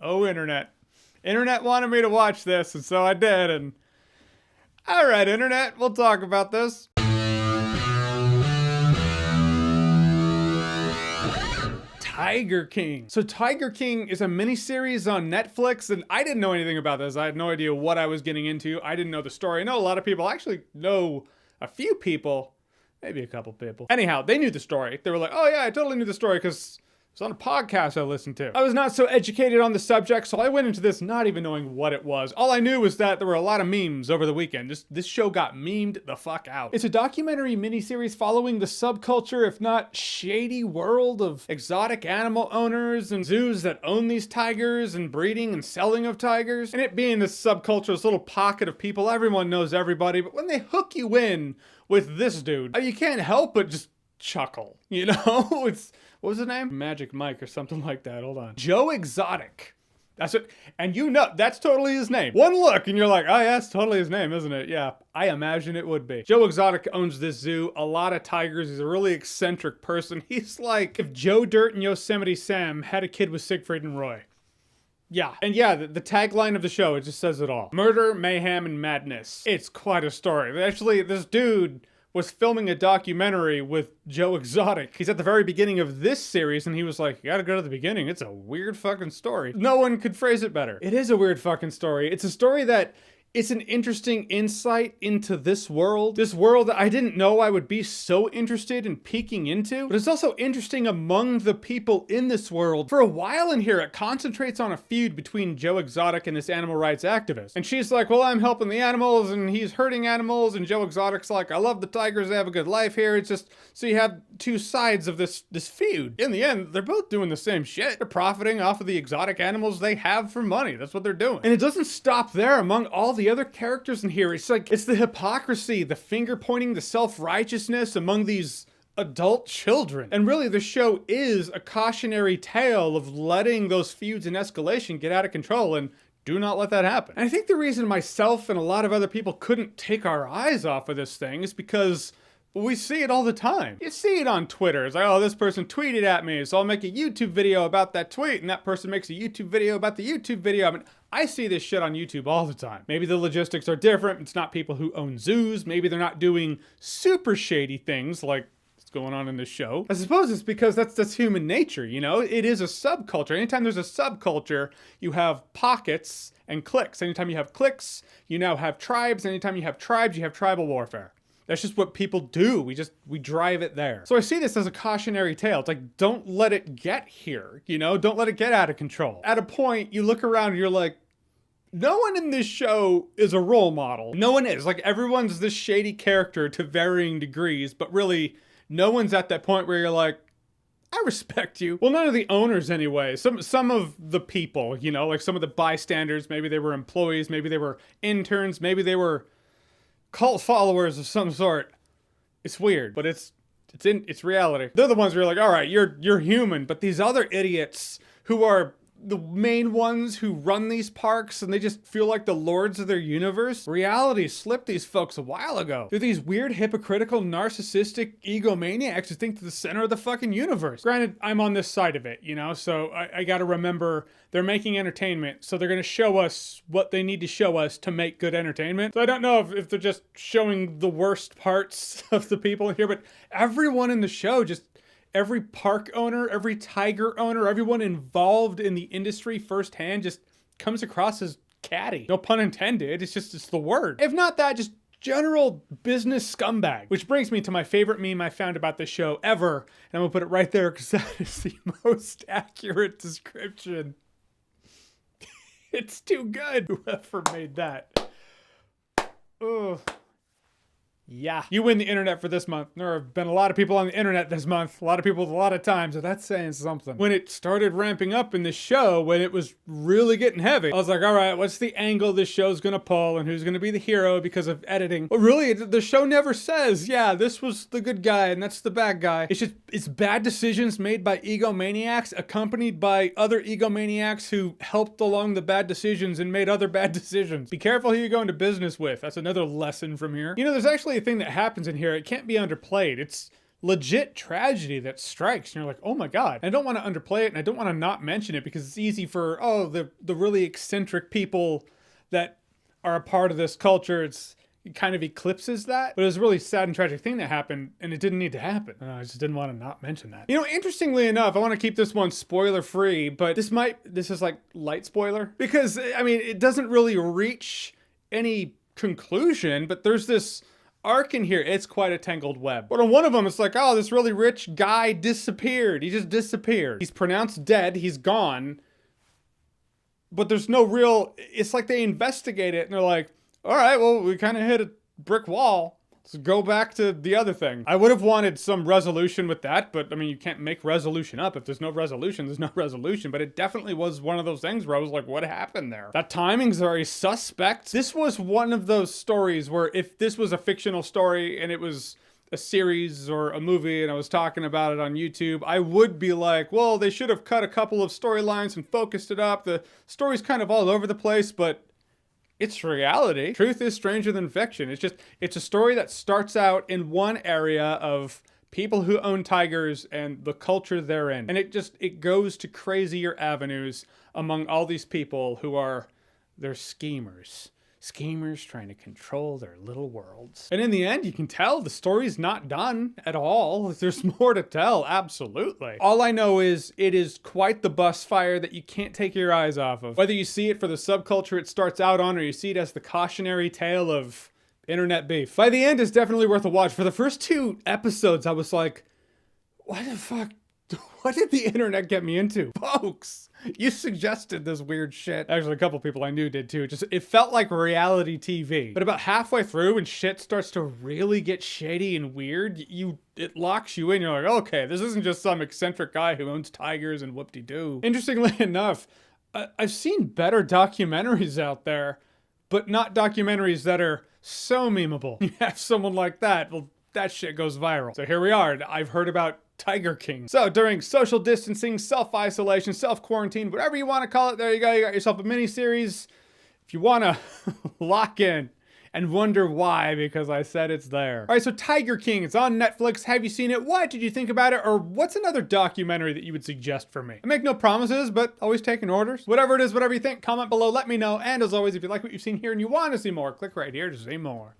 Oh, internet. Internet wanted me to watch this, and so I did, and... Alright, internet, we'll talk about this. Tiger King. So Tiger King is a miniseries on Netflix, and I didn't know anything about this. I had no idea what I was getting into. I didn't know the story. I know a lot of people, I actually know a few people, maybe a couple people. Anyhow, they knew the story. They were like, oh yeah, I totally knew the story because it was on a podcast I listened to. I was not so educated on the subject, so I went into this not even knowing what it was. All I knew was that there were a lot of memes over the weekend. This show got memed the fuck out. It's a documentary miniseries following the subculture, if not shady world of exotic animal owners and zoos that own these tigers and breeding and selling of tigers. And it being this subculture, this little pocket of people, everyone knows everybody, but when they hook you in with this dude, you can't help but just chuckle, you know? What was his name? Magic Mike or something like that. Hold on. Joe Exotic. That's it. And you know, that's totally his name. One look and you're like, oh yeah, that's totally his name, isn't it? Yeah, I imagine it would be. Joe Exotic owns this zoo, a lot of tigers. He's a really eccentric person. He's like if Joe Dirt and Yosemite Sam had a kid with Siegfried and Roy. Yeah. And yeah, the tagline of the show, it just says it all. Murder, mayhem, and madness. It's quite a story. Actually, this dude was filming a documentary with Joe Exotic. He's at the very beginning of this series, and he was like, you gotta go to the beginning. It's a weird fucking story. No one could phrase it better. It is a weird fucking story. It's a story that it's an interesting insight into this world that I didn't know I would be so interested in peeking into, but it's also interesting among the people in this world. For a while in here, it concentrates on a feud between Joe Exotic and this animal rights activist. And she's like, well, I'm helping the animals and he's hurting animals, and Joe Exotic's like, I love the tigers, they have a good life here. It's just, so you have two sides of this feud. In the end, they're both doing the same shit. They're profiting off of the exotic animals they have for money. That's what they're doing. And it doesn't stop there. Among all the other characters in here, it's like, it's the hypocrisy, the finger pointing, the self-righteousness among these adult children. And really, the show is a cautionary tale of letting those feuds and escalation get out of control, and do not let that happen. And I think the reason myself and a lot of other people couldn't take our eyes off of this thing is because we see it all the time. You see it on Twitter. It's like, oh, this person tweeted at me, so I'll make a YouTube video about that tweet, and that person makes a YouTube video about the YouTube video. I mean, I see this shit on YouTube all the time. Maybe the logistics are different. It's not people who own zoos. Maybe they're not doing super shady things like what's going on in this show. I suppose it's because that's human nature, you know? It is a subculture. Anytime there's a subculture, you have pockets and cliques. Anytime you have cliques, you now have tribes. Anytime you have tribes, you have tribal warfare. That's just what people do. We drive it there. So I see this as a cautionary tale. It's like, don't let it get here, you know? Don't let it get out of control. At a point, you look around and you're like, no one in this show is a role model. No one is. Like, everyone's this shady character to varying degrees, but really, no one's at that point where you're like, I respect you. Well, none of the owners anyway. Some of the people, you know, like some of the bystanders, maybe they were employees, maybe they were interns, maybe they were cult followers of some sort. It's weird, but it's reality. They're the ones who are like, all right, you're human, but these other idiots who are the main ones who run these parks and they just feel like the lords of their universe. Reality slipped these folks a while ago. They're these weird, hypocritical, narcissistic egomaniacs who think they're the center of the fucking universe. Granted, I'm on this side of it, you know, so I gotta remember they're making entertainment, so they're gonna show us what they need to show us to make good entertainment. So I don't know if they're just showing the worst parts of the people in here, but everyone in the show just, every park owner, every tiger owner, everyone involved in the industry firsthand just comes across as catty. No pun intended, it's the word. If not that, just general business scumbag. Which brings me to my favorite meme I found about this show ever, and I'm gonna put it right there because that is the most accurate description. It's too good. Whoever made that. Ugh. Yeah. You win the internet for this month. There have been a lot of people on the internet this month. A lot of people with a lot of time, so that's saying something. When it started ramping up in the show, when it was really getting heavy, I was like, all right, what's the angle this show's gonna pull and who's gonna be the hero because of editing? But really, the show never says, yeah, this was the good guy and that's the bad guy. It's bad decisions made by egomaniacs accompanied by other egomaniacs who helped along the bad decisions and made other bad decisions. Be careful who you go into business with. That's another lesson from here. You know, there's actually a thing that happens in here. It can't be underplayed. It's legit tragedy that strikes, and you're like, oh my god. I don't want to underplay it, and I don't want to not mention it because it's easy for, oh, the really eccentric people that are a part of this culture. It kind of eclipses that. But it was a really sad and tragic thing that happened, and it didn't need to happen. I just didn't want to not mention that. You know, interestingly enough, I want to keep this one spoiler free, but this is like light spoiler. Because, I mean, it doesn't really reach any conclusion, but there's this arc in here. It's quite a tangled web. But on one of them, it's like, oh, this really rich guy disappeared. He just disappeared. He's pronounced dead. He's gone. But there's no real, it's like they investigate it and they're like, all right, well, we kind of hit a brick wall. Let's go back to the other thing. I would have wanted some resolution with that, but I mean, you can't make resolution up. If there's no resolution, there's no resolution. But it definitely was one of those things where I was like, what happened there? That timing's very suspect. This was one of those stories where if this was a fictional story and it was a series or a movie and I was talking about it on YouTube, I would be like, well, they should have cut a couple of storylines and focused it up. The story's kind of all over the place, but it's reality. Truth is stranger than fiction. It's a story that starts out in one area of people who own tigers and the culture therein. And it goes to crazier avenues among all these people who they're schemers. Schemers trying to control their little worlds. And in the end, you can tell the story's not done at all. There's more to tell, absolutely. All I know is it is quite the bus fire that you can't take your eyes off of. Whether you see it for the subculture it starts out on, or you see it as the cautionary tale of internet beef. By the end, it's definitely worth a watch. For the first 2 episodes, I was like, what the fuck? What did the internet get me into? Folks, you suggested this weird shit. Actually, a couple people I knew did too. It felt like reality TV. But about halfway through, when shit starts to really get shady and weird, it locks you in. You're like, okay, this isn't just some eccentric guy who owns tigers and whoop-de-doo. Interestingly enough, I've seen better documentaries out there, but not documentaries that are so memeable. You have someone like that, well, that shit goes viral. So here we are. I've heard about Tiger King. So during social distancing, self-isolation, self-quarantine, whatever you want to call it, there you go. You got yourself a mini-series. If you want to lock in and wonder why, because I said it's there. All right, so Tiger King, it's on Netflix. Have you seen it? What did you think about it? Or what's another documentary that you would suggest for me? I make no promises, but always taking orders. Whatever it is, whatever you think, comment below, let me know. And as always, if you like what you've seen here and you want to see more, click right here to see more.